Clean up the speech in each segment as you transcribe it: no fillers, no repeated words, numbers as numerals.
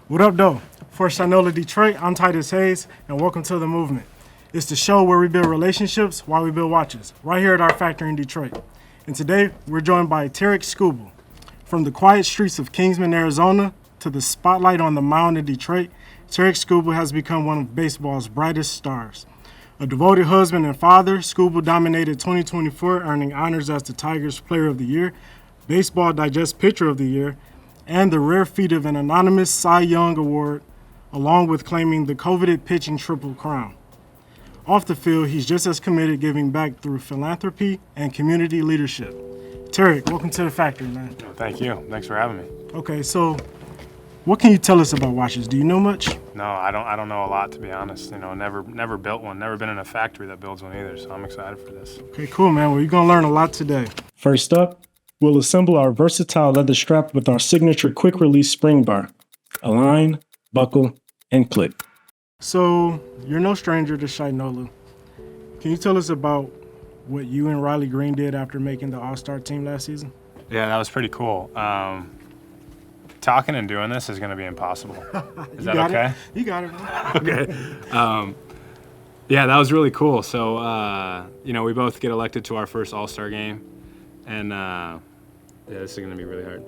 What up, though? For Shinola Detroit, I'm Titus Hayes, and welcome to The Movement. It's the show where we build relationships while we build watches, right here at our factory in Detroit. And today, we're joined by Tarik Skubal. From the quiet streets of Kingman, Arizona, to the spotlight on the mound in Detroit, Tarik Skubal has become one of baseball's brightest stars. A devoted husband and father, Skubal dominated 2024, earning honors as the Tigers Player of the Year, Baseball Digest Pitcher of the Year, and the rare feat of an unanimous Cy Young Award, along with claiming the coveted pitching Triple Crown. Off the field, he's just as committed, giving back through philanthropy and community leadership. Tarik, welcome to the factory, man. Oh, thank you. Thanks for having me. Okay, so what can you tell us about watches? Do you know much? No, I don't know a lot, to be honest. Never built one. Never been in a factory that builds one either. So I'm excited for this. Okay, cool, man. Well, you're gonna learn a lot today. First up, we'll assemble our versatile leather strap with our signature quick-release spring bar. Align, buckle, and click. So, you're no stranger to Shinola. Can you tell us about what you and Riley Green did after making the All-Star team last season? Yeah, that was pretty cool. Talking and doing this is going to be impossible. Is that okay? You got it, man. Okay. Yeah, that was really cool. So, we both get elected to our first All-Star game. And, this is going to be really hard.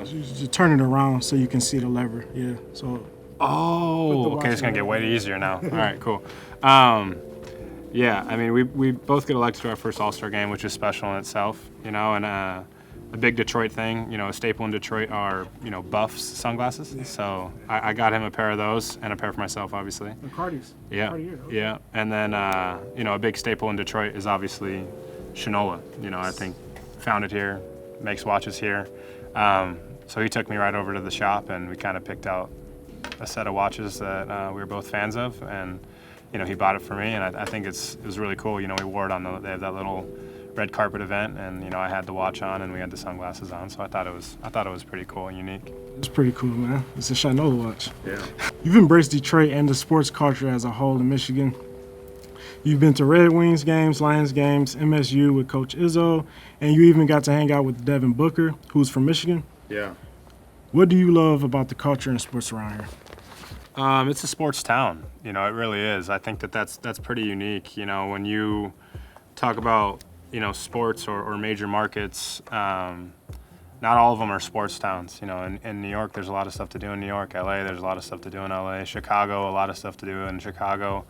You turn it around so you can see the lever. Yeah, so. Oh, okay, it's going to get way easier now. All right, cool. Yeah, I mean, we both get elected to our first All-Star game, which is special in itself, and a big Detroit thing, a staple in Detroit are, Buff's sunglasses. So I got him a pair of those and a pair for myself, obviously. The Cardis. Yeah, yeah. And then, a big staple in Detroit is obviously Shinola. I think founded here, makes watches here. So he took me right over to the shop and we kind of picked out a set of watches that we were both fans of, and he bought it for me, and I think it was really cool. We wore it on they have that little red carpet event, and I had the watch on and we had the sunglasses on, so I thought it was pretty cool and unique. It's pretty cool, man. It's a Shinola watch. Yeah. You've embraced Detroit and the sports culture as a whole in Michigan. You've been to Red Wings games, Lions games, MSU with Coach Izzo, and you even got to hang out with Devin Booker, who's from Michigan. Yeah. What do you love about the culture and sports around here? It's a sports town. It really is. I think that's pretty unique. When you talk about sports or major markets, not all of them are sports towns. In New York, there's a lot of stuff to do in New York. LA, there's a lot of stuff to do in LA. Chicago, a lot of stuff to do in Chicago.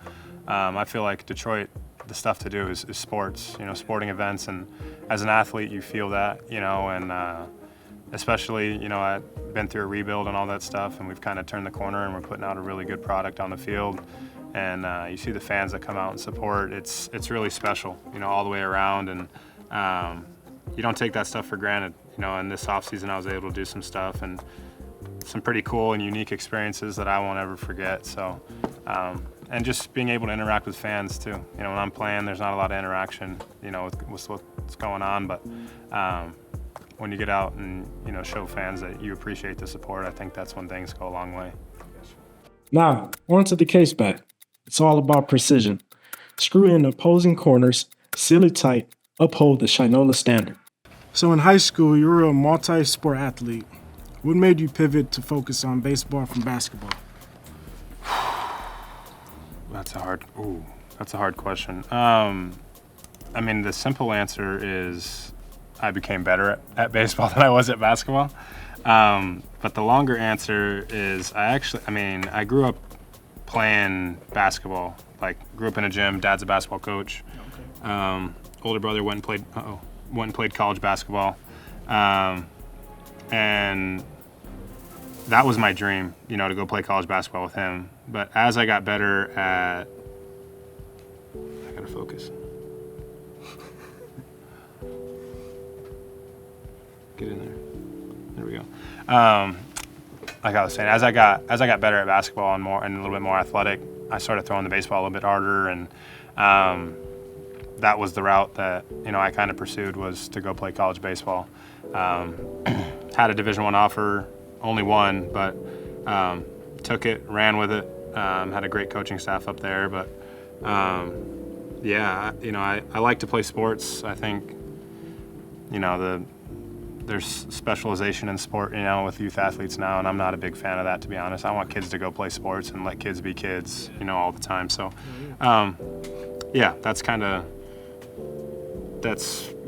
I feel like Detroit, the stuff to do is sports. Sporting events, and as an athlete, you feel that. And especially, I've been through a rebuild and all that stuff, and we've kind of turned the corner, and we're putting out a really good product on the field. And you see the fans that come out and support. It's really special, all the way around. And you don't take that stuff for granted. In this offseason, I was able to do some stuff and some pretty cool and unique experiences that I won't ever forget. So, and just being able to interact with fans too. When I'm playing, there's not a lot of interaction, with what's going on, but when you get out and show fans that you appreciate the support, I think that's when things go a long way. Now, on to the case back. It's all about precision. Screw in opposing corners, seal it tight, uphold the Shinola standard. So in high school, you were a multi-sport athlete. What made you pivot to focus on baseball from basketball? That's a hard question. I mean, the simple answer is I became better at baseball than I was at basketball. But the longer answer is I grew up playing basketball. Grew up in a gym. Dad's a basketball coach. Okay. Older brother went and played college basketball. And that was my dream, to go play college basketball with him. But as I got better I gotta focus. Get in there. There we go. Like I was saying, as I got better at basketball and a little bit more athletic, I started throwing the baseball a little bit harder, and that was the route that I kind of pursued, was to go play college baseball. Had a Division I offer, only one, but took it, ran with it. Had a great coaching staff up there, but I like to play sports. I think the there's specialization in sport, with youth athletes now, and I'm not a big fan of that, to be honest. I want kids to go play sports and let kids be kids, all the time. So, yeah, that's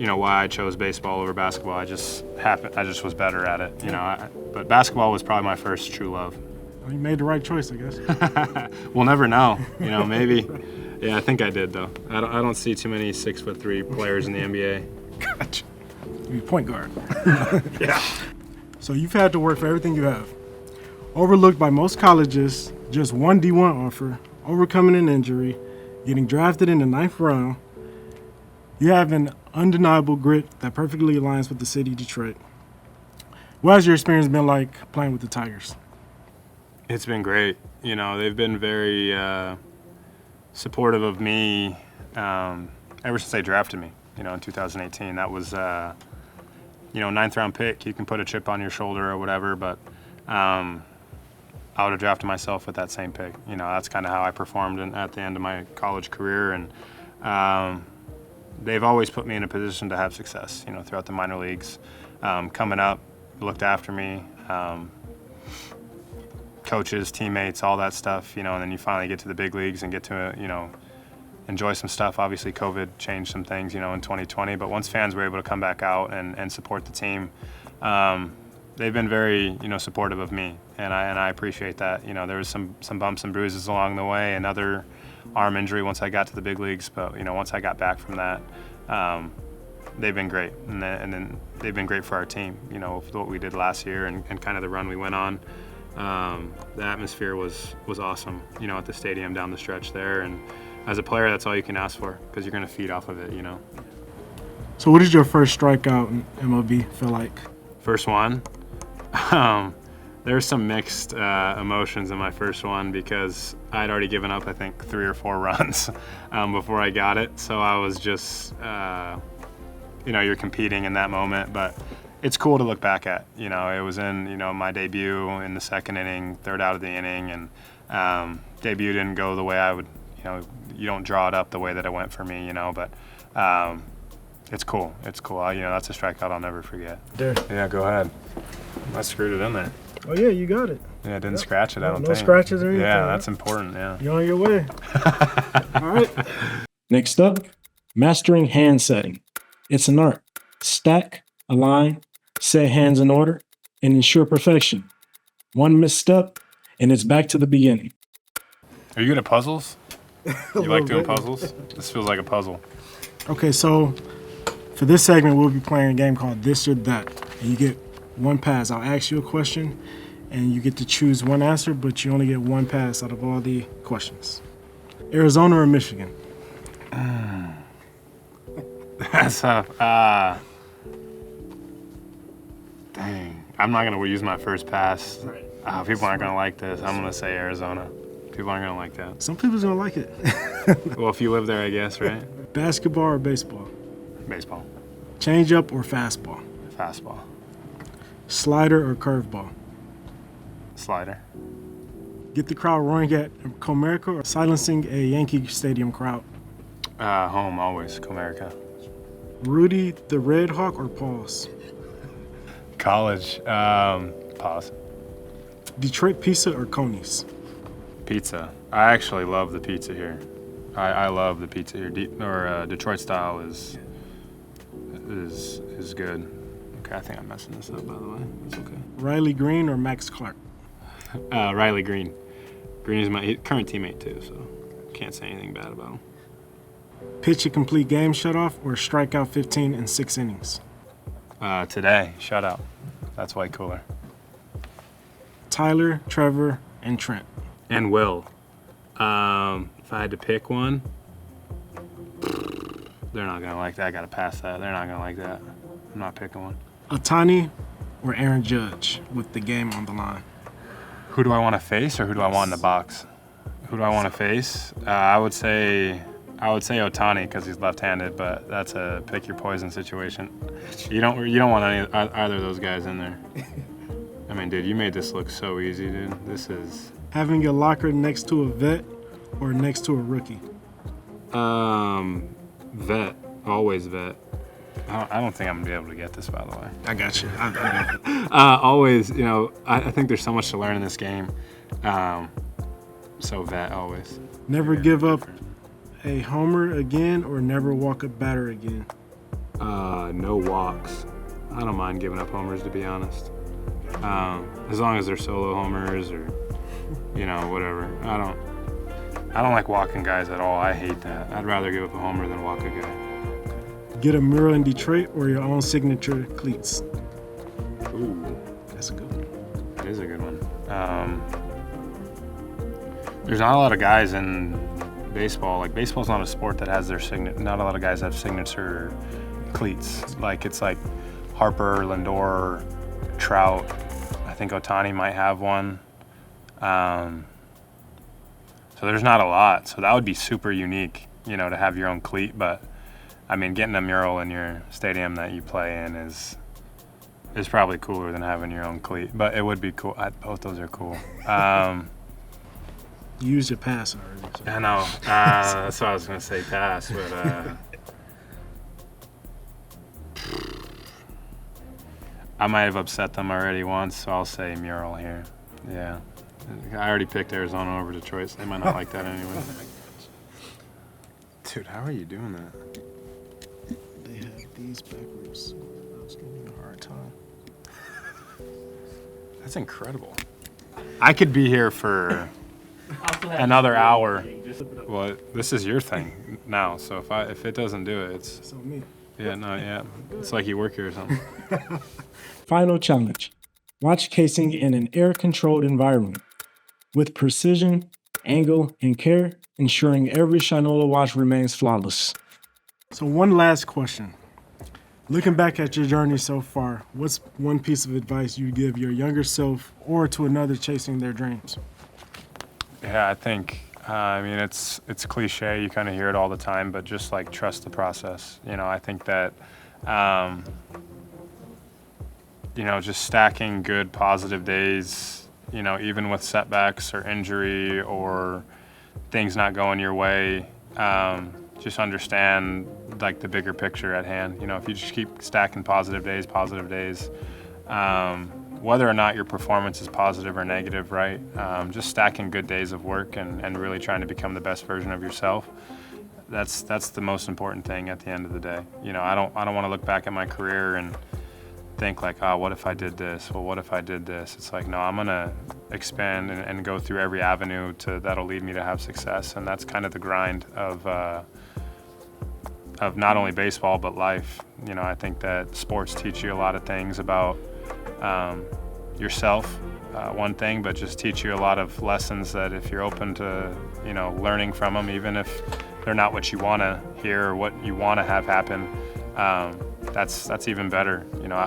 why I chose baseball over basketball. I just was better at it, but basketball was probably my first true love. Well, you made the right choice, I guess. We'll never know, maybe. Yeah, I think I did, though. I don't see too many 6'3" players in the NBA. Gotcha. You're point guard. Yeah. So you've had to work for everything you have. Overlooked by most colleges, just one D1 offer, overcoming an injury, getting drafted in the 9th round. You have an undeniable grit that perfectly aligns with the city of Detroit. What has your experience been like playing with the Tigers? It's been great. They've been very supportive of me ever since they drafted me, in 2018. That was, 9th round pick. You can put a chip on your shoulder or whatever, but I would have drafted myself with that same pick. That's kind of how I performed at the end of my college career. And they've always put me in a position to have success, throughout the minor leagues. Coming up, looked after me. Coaches, teammates, all that stuff, and then you finally get to the big leagues and get to, enjoy some stuff. Obviously, COVID changed some things, in 2020, but once fans were able to come back out and support the team, they've been very, supportive of me, and I appreciate that. There was some bumps and bruises along the way, another arm injury once I got to the big leagues, but, once I got back from that, they've been great, and then they've been great for our team, with what we did last year and kind of the run we went on. The atmosphere was awesome, at the stadium down the stretch there, and as a player, that's all you can ask for because you're going to feed off of it, So what did your first strikeout in MLB feel like? First one? There's some mixed emotions in my first one because I'd already given up, I think, 3 or 4 runs before I got it. So I was just, you're competing in that moment, but it's cool to look back at. It was in, my debut in the 2nd inning, 3rd out of the inning, and debut didn't go the way I would, you don't draw it up the way that it went for me, but it's cool. It's cool. That's a strikeout I'll never forget. There. Yeah, go ahead. I screwed it in there. Oh, yeah, you got it. Yeah, I didn't scratch it, I don't think. No scratches or anything. Yeah, right? that's important, yeah. You're on your way. All right. Next up, mastering hand setting. It's an art. Stack, align, set hands in order, and ensure perfection. One misstep, and it's back to the beginning. Are you good at puzzles? You like doing puzzles? This feels like a puzzle. Okay, so for this segment, we'll be playing a game called This or That. And you get one pass. I'll ask you a question, and you get to choose one answer, but you only get one pass out of all the questions. Arizona or Michigan? That's tough. Dang. I'm not going to use my first pass. People aren't going to like this. I'm going to say Arizona. People aren't going to like that. Some people's going to like it. Well, if you live there, I guess, right? Basketball or baseball? Baseball. Changeup or fastball? Fastball. Slider or curveball? Slider. Get the crowd roaring at Comerica or silencing a Yankee Stadium crowd? Home, always. Comerica. Rudy the Red Hawk or Pause? College. Pause. Detroit pizza or Coney's? Pizza. I actually love the pizza here. I love the pizza here. Detroit style is good. Okay, I think I'm messing this up, by the way. It's okay. Riley Green or Max Clark? Riley Green. Green is my current teammate too, so can't say anything bad about him. Pitch a complete game shutoff or strike out 15 in 6 innings? Today, shutout. That's way cooler. Tyler, Trevor, and Trent. And Will. If I had to pick one, they're not gonna like that. I gotta pass that. They're not gonna like that. I'm not picking one. Otani or Aaron Judge with the game on the line? Who do I want to face, or who do I want in the box? Who do I want to face? I would say Otani because he's left-handed, but that's a pick your poison situation. You don't want either of those guys in there. I mean, dude, you made this look so easy, dude. This is having a locker next to a vet or next to a rookie? Vet, always vet. I don't think I'm gonna be able to get this, by the way. I got you. Always, you know, I think there's so much to learn in this game. So that always. Never give up a homer again, or never walk a batter again. No walks. I don't mind giving up homers, to be honest. As long as they're solo homers or, you know, whatever. I don't like walking guys at all. I hate that. I'd rather give up a homer than walk a guy. Get a mural in Detroit or your own signature cleats. Ooh, That's a good one. that is a good one. There's not a lot of guys in baseball. Like, baseball's not a sport that has their not a lot of guys have signature cleats. Like, it's like Harper, Lindor, Trout. I think Ohtani might have one. So there's not a lot. So that would be super unique, you know, to have your own cleat. But I mean, getting a mural in your stadium that you play in is probably cooler than having your own cleat. But it would be cool. Both those are cool. You used your pass already. So. I know. That's what I was gonna say, pass. But I might have upset them already once, so I'll say mural here. Yeah. I already picked Arizona over Detroit, so they might not like that anyway. Dude, how are you doing that? They have these backwards. I was giving you a hard time. That's incredible. I could be here for another hour. Well, this is your thing now, so if it doesn't do it, it's So me. yeah. It's like you work here or something. Final challenge. Watch casing in an air-controlled environment with precision, angle, and care, ensuring every Shinola watch remains flawless. So one last question. Looking back at your journey so far, what's one piece of advice you'd give your younger self or to another chasing their dreams? Yeah, I think, I mean, it's cliche, you kind of hear it all the time, but just like trust the process. You know, I think that, you know, just stacking good positive days, you know, even with setbacks or injury or things not going your way, just understand like the bigger picture at hand. You know, if you just keep stacking positive days, whether or not your performance is positive or negative, right? Just stacking good days of work and really trying to become the best version of yourself. That's the most important thing at the end of the day. You know, I don't want to look back at my career and think like, oh, what if I did this? Well, what if I did this? It's like, no, I'm gonna expand and go through every avenue that'll lead me to have success, and that's kind of the grind of not only baseball but life. You know, I think that sports teach you a lot of things about yourself, one thing, but just teach you a lot of lessons that if you're open to, you know, learning from them, even if they're not what you want to hear or what you want to have happen, that's even better. You know,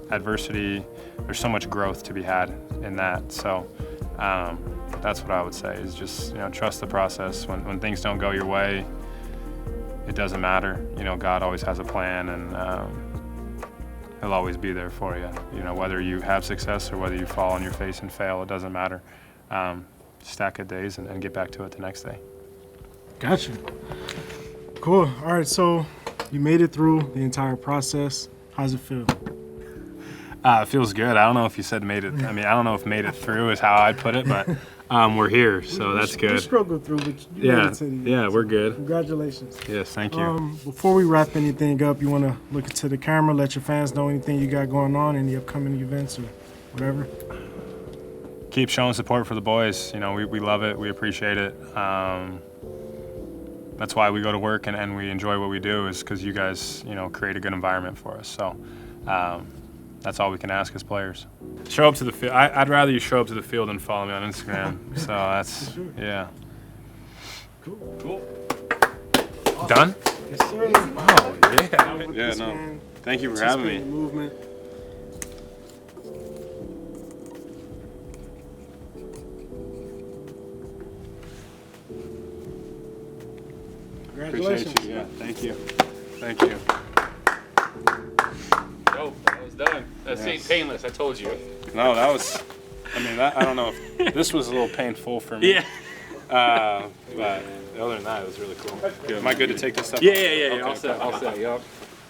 adversity, there's so much growth to be had in that. So that's what I would say is just, you know, trust the process. When things don't go your way, it doesn't matter. You know, God always has a plan, and He'll always be there for you. You know, whether you have success or whether you fall on your face and fail, it doesn't matter. Stack good days and get back to it the next day. Gotcha. Cool. All right, so you made it through the entire process. How's it feel? It feels good. I don't know if you said made it. I mean, I don't know if made it through is how I'd put it, but we're here, so that's good. We struggled through, but you made it to the end. Yeah, we're good. Congratulations. Yes, thank you. Before we wrap anything up, you want to look into the camera, let your fans know anything you got going on, any upcoming events or whatever? Keep showing support for the boys. You know, we love it. We appreciate it. That's why we go to work and we enjoy what we do, is because you guys, you know, create a good environment for us. So that's all we can ask as players. Show up to the field. I'd rather you show up to the field than follow me on Instagram. So that's, yeah. Cool. Done? Yes, sir. Oh, yeah. Yeah, This no. man, Thank you for having participate in me. the movement. Congratulations. Appreciate you. Yeah, thank you. Thank you. Oh, that was done. That's Yes. painless. I told you. No, that was, I mean, I don't know if, this was a little painful for me. Yeah. But other than that, it was really cool. Am I good to take this stuff? Yeah. Okay, All set. cool. All set. Yup.